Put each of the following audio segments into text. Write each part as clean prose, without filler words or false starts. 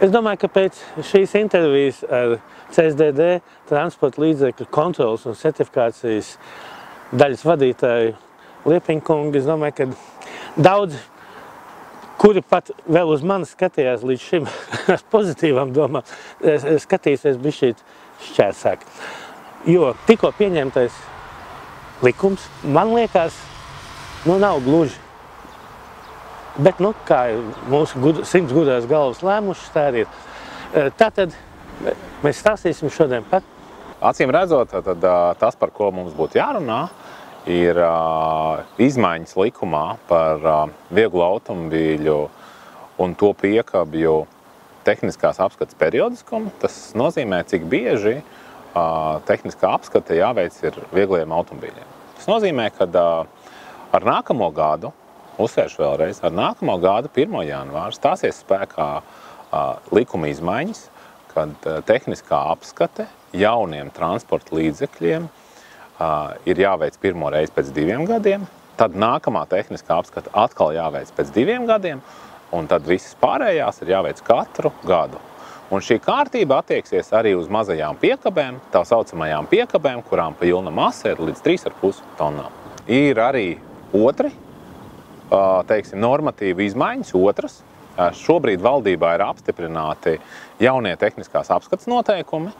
Es domāju, ka pēc šīs intervijas ar CSDD transporta līdzekļu kontrolas un certifikācijas daļas vadītāju Liepiņkungu, es domāju, ka daudz, kuri pat vēl uz mani skatījās līdz šim ar pozitīvām domām, skatīsies bišķīt šķērsāk. Jo tikko pieņemtais likums, man liekas, nav gluži. Bet, kā mūsu 100 gudrās galvas lēmušas, tā arī ir. Tātad mēs stāstīsim šodien par. Acīm redzot, tad tas, par ko mums būtu jārunā, ir izmaiņas likumā par vieglo automobīļu un to piekabju tehniskās apskates periodiskumu. Tas nozīmē, cik bieži tehniskā apskate jāveic ir viegliem automobīļiem. Tas nozīmē, ka ar nākamo gadu, uzsvēršu vēlreiz, ar nākamo gadu 1. janvāra stāsies spēkā likuma izmaiņas, kad tehniskā apskate jauniem transporta līdzekļiem ir jāveic pirmo reizi pēc 2 gadiem, tad nākamā tehniskā apskate atkal jāveic pēc 2 gadiem, un tad visas pārējās ir jāveic katru gadu. Un šī kārtība attieksies arī uz mazajām piekabēm, tā saucamajām piekabēm, kurām pilna masa ir līdz 3,5 tonnām. Ir arī otri, normatīva izmaiņas, otras. Šobrīd valdībā ir apstiprināti jaunie tehniskās apskates noteikumi,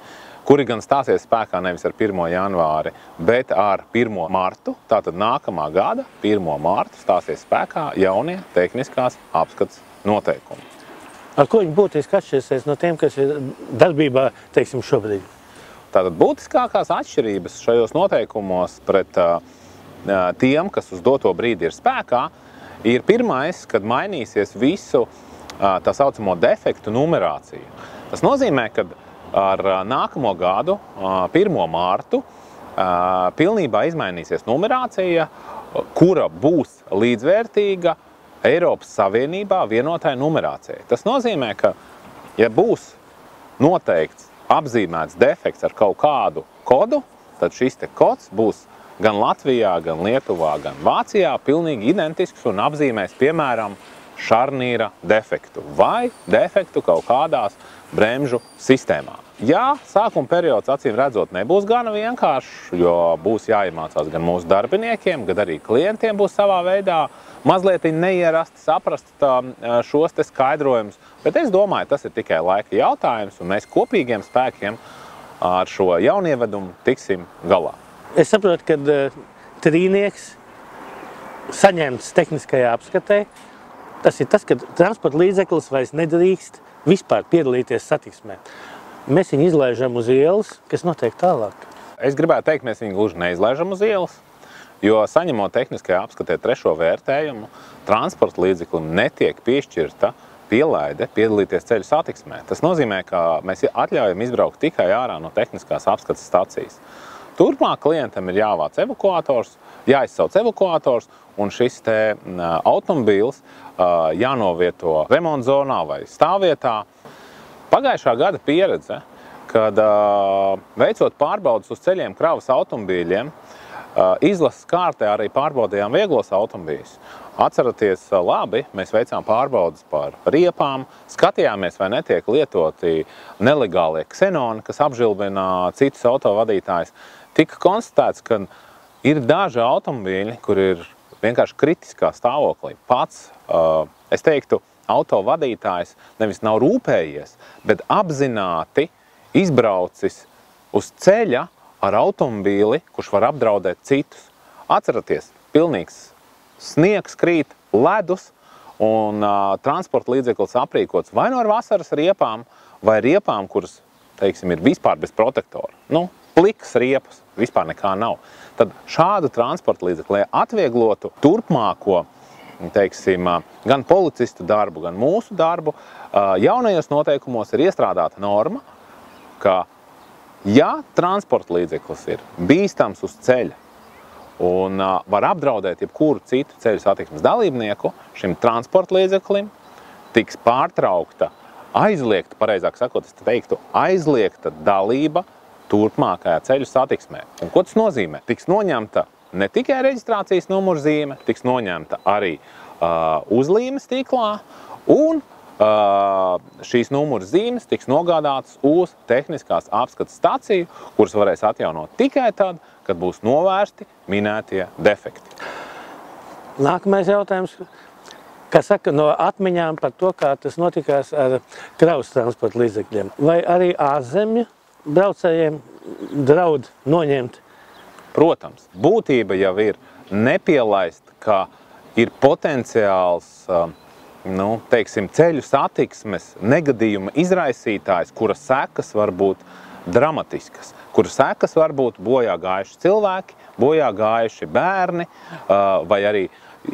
kuri gan stāsies spēkā nevis ar 1. janvāri, bet ar 1. martu. Tātad nākamā gada 1. martu stāsies spēkā jaunie tehniskās apskates noteikumi. Ar ko viņi būtiski atšķirsies no tiem, kas ir darbībā, šobrīd? Tātad būtiskākās atšķirības šajos noteikumos pret tiem, kas uz doto brīdi ir spēkā, ir pirmais, kad mainīsies visu tā saucamo defektu numerāciju. Tas nozīmē, ka ar nākamo gadu, 1. martu, pilnībā izmainīsies numerācija, kura būs līdzvērtīga Eiropas Savienībā vienotai numerācijai. Tas nozīmē, ka, ja būs noteikts, apzīmēts defekts ar kaut kādu kodu, tad šis te kods būs gan Latvijā, gan Lietuvā, gan Vācijā pilnīgi identisks un apzīmēs, piemēram, šarnīra defektu vai defektu kaut kādās bremžu sistēmā. Jā, sākuma periods, acīm redzot, nebūs gana vienkāršs, jo būs jāiemācās gan mūsu darbiniekiem, gan arī klientiem būs savā veidā mazliet neierasti saprast šos te skaidrojumus. Bet es domāju, tas ir tikai laika jautājums, un mēs kopīgiem spēkiem ar šo jaunievedumu tiksim galā. Es saprotu, ka trīnieks saņemts tehniskajā apskatē, tas ir tas, ka transporta līdzeklis vairs nedrīkst vispār piedalīties satiksmē. Mēs viņu izlaižam uz ielas, kas notiek tālāk. Es gribētu teikt, mēs viņu gluži neizlaižam uz ielas, jo saņemot tehniskajā apskatē 3. vērtējumu, transporta līdzeklim netiek piešķirta pielaide piedalīties ceļu satiksmē. Tas nozīmē, ka mēs atļaujam izbraukt tikai ārā no tehniskās apskates stacijas. Turpmāk klientam ir jāvāc evakuators, jāizsauc evakuators, un šis te automobīls jānovieto remontzonā vai stāvvietā. Pagājušā gada pieredze, kad veicot pārbaudas uz ceļiem kravas automobīļiem, izlases kārtē arī pārbaudījām vieglos automobīļus. Atceraties labi, mēs veicām pārbaudas par riepām, skatījāmies, vai netiek lietoti nelegālie ksenoni, kas apžilbina citus autovadītājus. Tika konstatēts, ka ir daži automobīļi, kur ir vienkārši kritiskā stāvoklī. Pats, es teiktu, autovadītājs nevis nav rūpējies, bet apzināti izbraucis uz ceļa ar automobīli, kurš var apdraudēt citus. Atceraties, pilnīgs sniegs krīt, ledus un transporta līdzeklis aprīkots vai no ar vasaras riepām, vai riepām, kuras, teiksim, ir vispār bez protektora. Plikas riepas, vispār nekā nav. Tad šādu transporta līdzekli, lai atvieglotu turpmāko, teiksim, gan policistu darbu, gan mūsu darbu, jaunajos noteikumos ir iestrādāta norma, ka, ja transporta līdzeklis ir bīstams uz ceļa un var apdraudēt jebkuru citu ceļu satiksmes dalībnieku, šim transporta līdzeklim tiks pārtraukta, aizliegta, pareizāk sakot, es teiktu, aizliegta dalība turpmākajā ceļu satiksmē. Un ko tas nozīmē? Tiks noņemta ne tikai reģistrācijas numurzīme, tiks noņemta arī uzlīme stiklā un šīs numuru zīmes tiks nogādātas uz tehniskās apskates staciju, kuras varēs atjaunot tikai tad, kad būs novērsti minētie defekti. Nākamais jautājums, kā saka, no atmiņām par to, kā tas notikās ar kravas transporta līdzekļiem. Vai arī ārzemju braucējiem draud noņemt? Protams, būtība jau ir nepielaist, ka ir potenciāls teiksim, ceļu satiksmes negadījuma izraisītājs, kura sekas var būt dramatiskas, kura sekas var būt bojā gājuši cilvēki, bojā gājuši bērni vai arī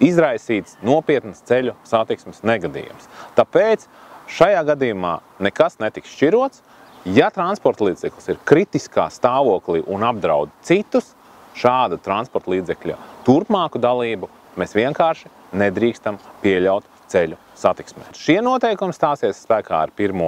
izraisīts nopietnas ceļu satiksmes negadījums. Tāpēc šajā gadījumā nekas netiks šķirots. Ja transporta līdzeklis ir kritiskā stāvoklī un apdraud citus, šāda transporta līdzekļa turpmāku dalību mēs vienkārši nedrīkstam pieļaut ceļu satiksmē. Šie noteikumi stāsies spēkā ar 1.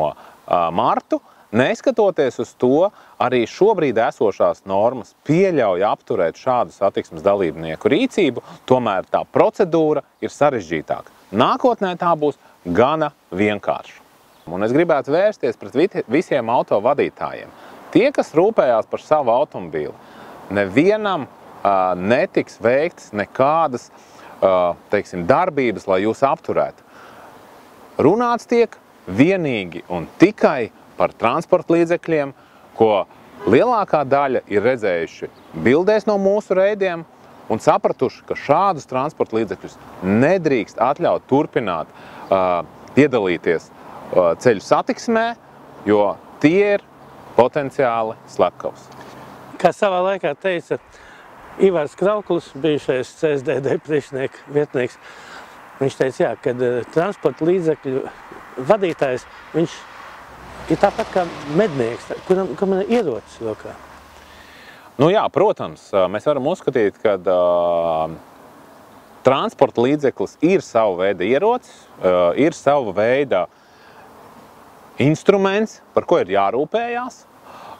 martu. Neskatoties uz to, arī šobrīd esošās normas pieļauj apturēt šādu satiksmes dalībnieku rīcību, tomēr tā procedūra ir sarežģītāka. Nākotnē tā būs gana vienkārša. Un es gribētu vērsties pret visiem autovadītājiem. Tie, kas rūpējās par savu automobīli, nevienam netiks veikts nekādas teiksim, darbības, lai jūs apturētu. Runāts tiek vienīgi un tikai par transporta līdzekļiem, ko lielākā daļa ir redzējuši bildēs no mūsu reidiem un sapratuši, ka šādus transporta līdzekļus nedrīkst atļaut turpināt piedalīties ceļu satiksmē, jo tie ir potenciāli slepkavas. Kā savā laikā teica Ivars Krauklis, bijušais CSDD priekšnieka vietnieks, viņš teica, jā, kad transporta līdzekļu vadītājs, viņš ir tāpat kā mednieks, kuram ir ierocis rokā. Nu jā, protams, mēs varam uzskatīt, ka transporta līdzeklis ir sava veida ierocis, ir sava veida instruments, par ko ir jārūpējās,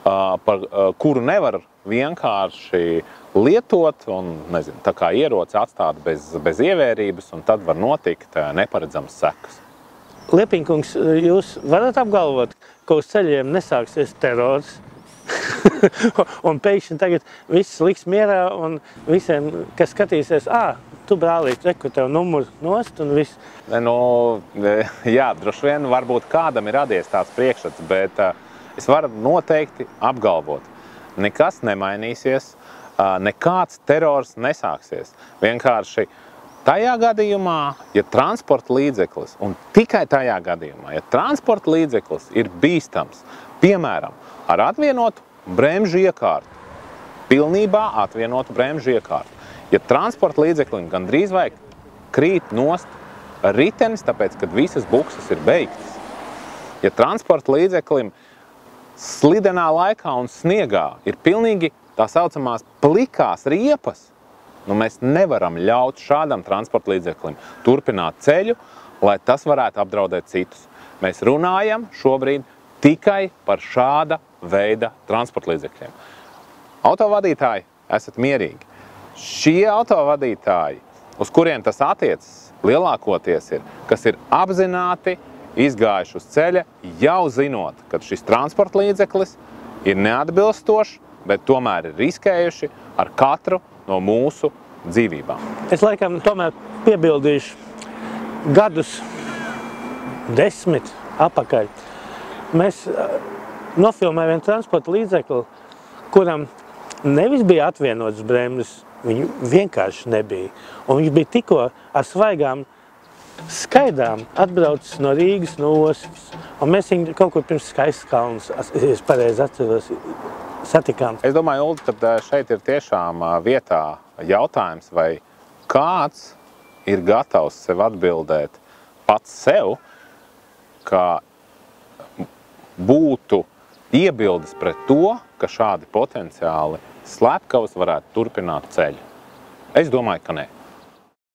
par kuru nevar vienkārši lietot un, nezinu, tā kā ieroci atstāt bez ievērības, un tad var notikt neparedzamas sekas. Liepiņkungs, jūs varat apgalvot, ka uz ceļiem nesāksies terors, un pēkšņi tagad viss liks mierā, un visiem, kas skatīsies, tu brālīt, reku tev numuru nost un viss. Jā, droši vien varbūt kādam ir radies tāds priekšstats, bet es varu noteikti apgalvot, nekas nemainīsies, nekāds terors nesāksies. Vienkārši tajā gadījumā, ja transporta līdzeklis, un tikai tajā gadījumā, ja transporta līdzeklis ir bīstams, piemēram, ar atvienotu bremžu iekārtu, pilnībā atvienotu bremžu iekārtu, ja transporta līdzeklim gandrīz vai krīt nost ritenis, tāpēc, kad visas bukses ir beigtas, ja transporta līdzeklim slidenā laikā un sniegā ir pilnīgi tā saucamās plikās riepas, mēs nevaram ļaut šādam transporta līdzeklim turpināt ceļu, lai tas varētu apdraudēt citus. Mēs runājam šobrīd tikai par šāda veida transporta līdzekļiem. Autovadītāji, esat mierīgi. Šie autovadītāji, uz kuriem tas attiecas, lielākoties ir, kas ir apzināti izgājuši uz ceļa, jau zinot, ka šis transporta līdzeklis ir neatbilstošs, bet tomēr ir riskējuši ar katru no mūsu dzīvībām. Es laikam tomēr piebildīšu gadus 10 apakaļ. Mēs nofilmējām vienu transporta līdzekli, kuram nevis bija atvienotas bremzes, viņu vienkārši nebija. Un viņš bija tikko ar svaigām skaidrām atbraucis no Rīgas, no Ostas. Un mēs viņu kaut kur pirms Skaistas kalnas, es pareizi atceros, satikām. Es domāju, Uldi, ka šeit ir tiešām vietā jautājums, vai kāds ir gatavs sev atbildēt pats sev, ka būtu iebildes pret to, ka šādi potenciāli slepkavas varētu turpināt ceļu. Es domāju, ka nē.